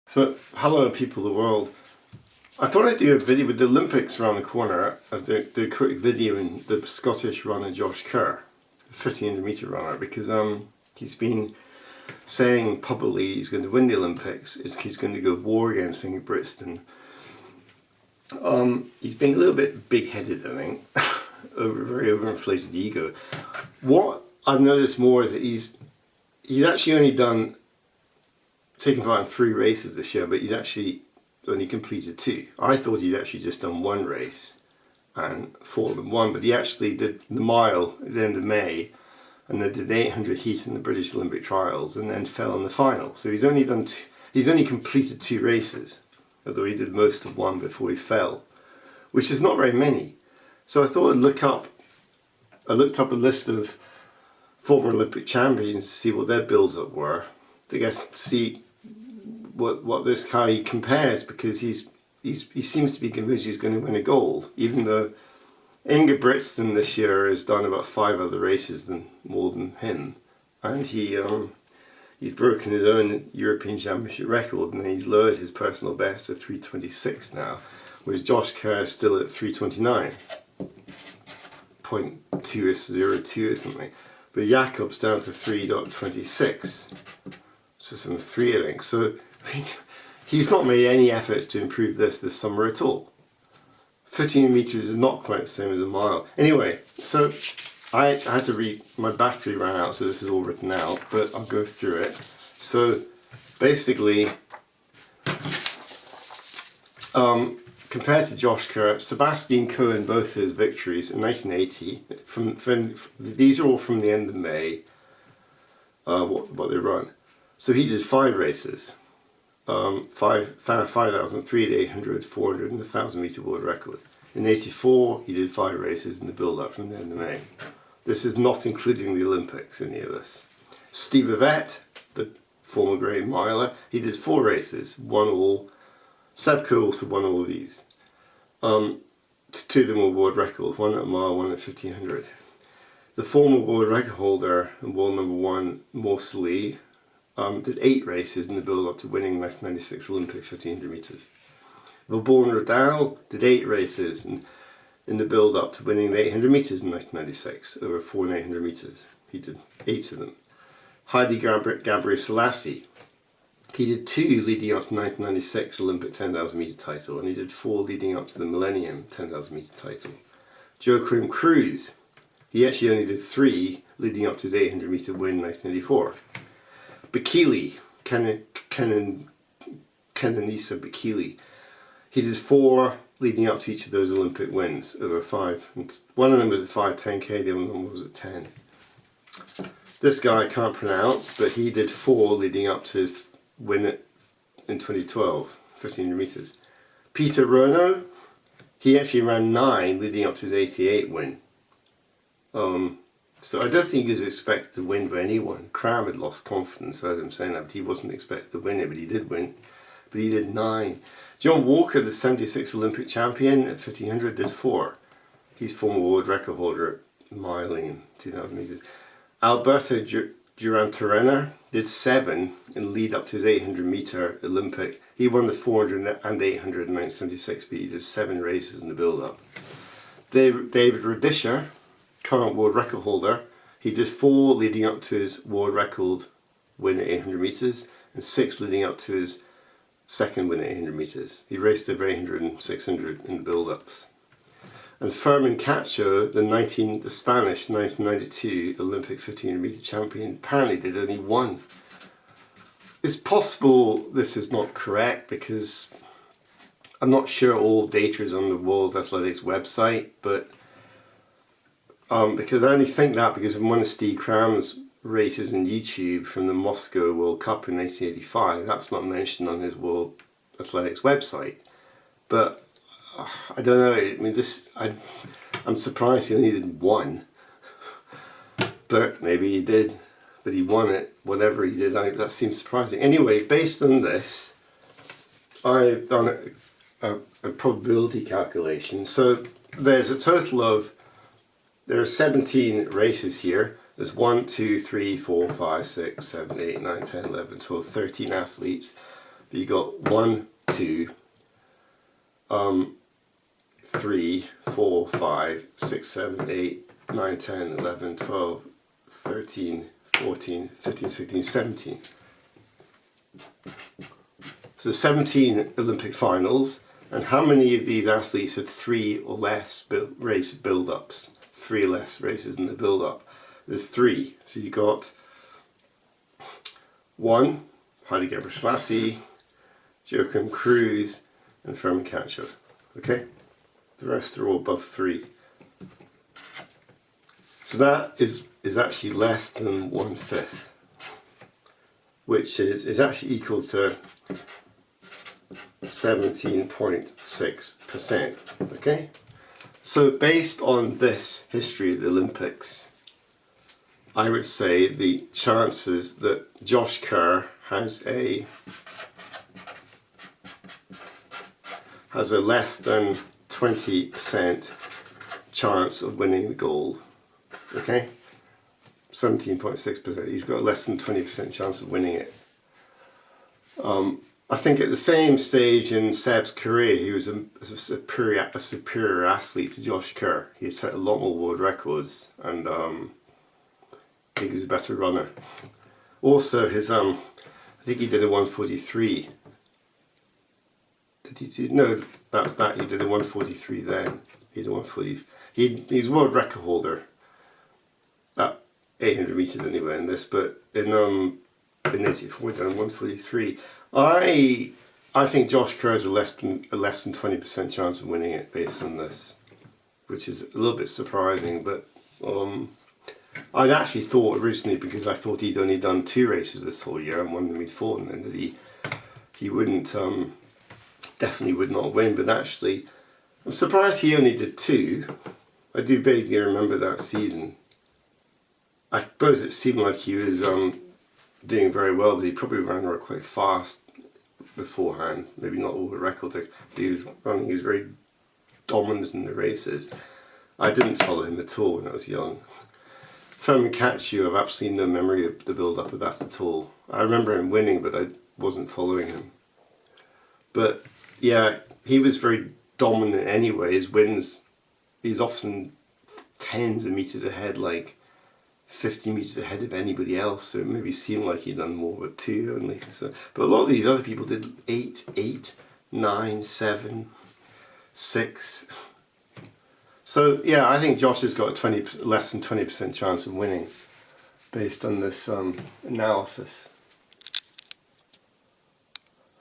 So, hello people of the world. I thought I'd do a video with the Olympics around the corner. I'd do a quick video in the Scottish runner Josh Kerr, the 1500 metre runner, because he's been saying publicly he's going to win the Olympics. He's going to go war against Brixton. He's been a little bit big-headed, I think, very overinflated ego. What I've noticed more is that he's actually only taken part in 3 races this year, but he's actually only completed 2. I thought he'd actually just done 1 race and fought and won, but he actually did the mile at the end of May, and then did the 800 heat in the British Olympic trials, and then fell in the final. So he's only completed 2 races, although he did most of 1 before he fell, which is not very many. So I thought I'd look up. I looked up a list of former Olympic champions to see what their builds-up were, to see what this guy compares, because he seems to be convinced he's going to win a gold, even though Brixton this year has done about 5 other races more than him, and he's broken his own European Championship record, and he's lowered his personal best to 3:26 now, whereas Josh Kerr is still at 3:29.202 or something, but Jakob's down to 3:26. So some 3, I think. So he's not made any efforts to improve this summer at all. 15 metres is not quite the same as a mile. Anyway, so I had to read, my battery ran out, so this is all written out, but I'll go through it. So basically, compared to Josh Kerr, Sebastian Cohen, both his victories in 1980, these are all from the end of May, what they run. So he did 5 races, 5,003, 800, 400 and the 1,000 metre world record. In 84 he did 5 races in the build-up from the end of May. This is not including the Olympics, any of this. Steve Yvette, the former great miler, he did 4 races, 1 all. Sebco also won all of these. 2 of them were world records, 1 at a mile, 1 at 1500. The former world record holder and world number 1, Mosley, did 8 races in the build-up to winning 1996 Olympic 1500 metres. Vauban Rodal did 8 races in the build-up to winning the 800 metres in 1996, over 4 and 800 metres. He did 8 of them. Heidi Gabriel Selassie, he did 2 leading up to 1996 Olympic 10,000 metre title, and he did 4 leading up to the Millennium 10,000 metre title. Joachim Cruz, he actually only did 3 leading up to his 800 metre win in 1984. Bekele, Kenenisa Bekele, he did 4 leading up to each of those Olympic wins over 5. And one of them was at 5:10k, the other one was at 10. This guy I can't pronounce, but he did 4 leading up to his win in 2012, 1500 metres. Peter Rono, he actually ran 9 leading up to his 88 win. So I don't think he was expected to win by anyone. Cram had lost confidence, I heard him saying that, but he wasn't expected to win it, but he did win. But he did 9. John Walker, the 76 Olympic champion at 1500, did 4. He's former world record holder at miling in 2000 metres. Alberto Durantorena did 7 in lead up to his 800 metre Olympic. He won the 400 and 800 in 1976, but he did 7 races in the build-up. David Rudisha, current world record holder, he did 4 leading up to his world record win at 800 metres and 6 leading up to his second win at 800 metres. He raced over 800 and 600 in the build-ups. And Fermin Cacho, the Spanish 1992 Olympic 1500 metre champion, apparently did only 1. It's possible this is not correct, because I'm not sure all data is on the World Athletics website, but because I only think that because of one of Steve Cram's races on YouTube from the Moscow World Cup in 1985, that's not mentioned on his World Athletics website. But I don't know, I mean, I'm surprised he only did 1, but maybe he did, but he won it, whatever he did, that seems surprising. Anyway, based on this, I've done a probability calculation. So there's a total of, there are 17 races here. There's 1, 2, 3, 4, 5, 6, 7, 8, 9, 10, 11, 12, 13 athletes. But you got 1, 2, 3, 4, 5, 6, 7, 8, 9, 10, 11, 12, 13, 14, 15, 16, 17. So 17 Olympic finals, and how many of these athletes had 3 or less race build-ups? 3 or less races in the build-up. There's 3. So you got 1, Haile Gebrselassie, Joachim Cruz, and Fermin Katcher. Okay? The rest are all above 3. So that is actually less than 1/5, which is actually equal to 17.6%. Okay? So based on this history of the Olympics, I would say the chances that Josh Kerr has a less than 20% chance of winning the gold. Okay? 17.6%. He's got less than 20% chance of winning it. I think at the same stage in Seb's career, he was a superior athlete to Josh Kerr. He set a lot more world records, and I think he's a better runner. Also, his I think he did a 143. Did he do? No, that's that. He did a 143 then. He did a 140. He's world record holder at 800 meters anyway in this, but in 84 he done 143. I think Josh Kerr has a less than 20% chance of winning it based on this, which is a little bit surprising. But I'd actually thought originally, because I thought he'd only done 2 races this whole year and one of them he'd fallen in, that he wouldn't definitely would not win. But actually, I'm surprised he only did 2. I do vaguely remember that season. I suppose it seemed like he was doing very well, but he probably ran quite fast beforehand. Maybe not all the records. He was very dominant in the races. I didn't follow him at all when I was young. Fermin Katcher, I've absolutely no memory of the build-up of that at all. I remember him winning, but I wasn't following him. But yeah, he was very dominant anyway. His wins, he's often tens of meters ahead, like 50 meters ahead of anybody else, so it maybe seemed like he'd done more, but 2 only. So, but a lot of these other people did 8, 9, 7, 6. So yeah, I think Josh has got a less than 20% chance of winning based on this analysis.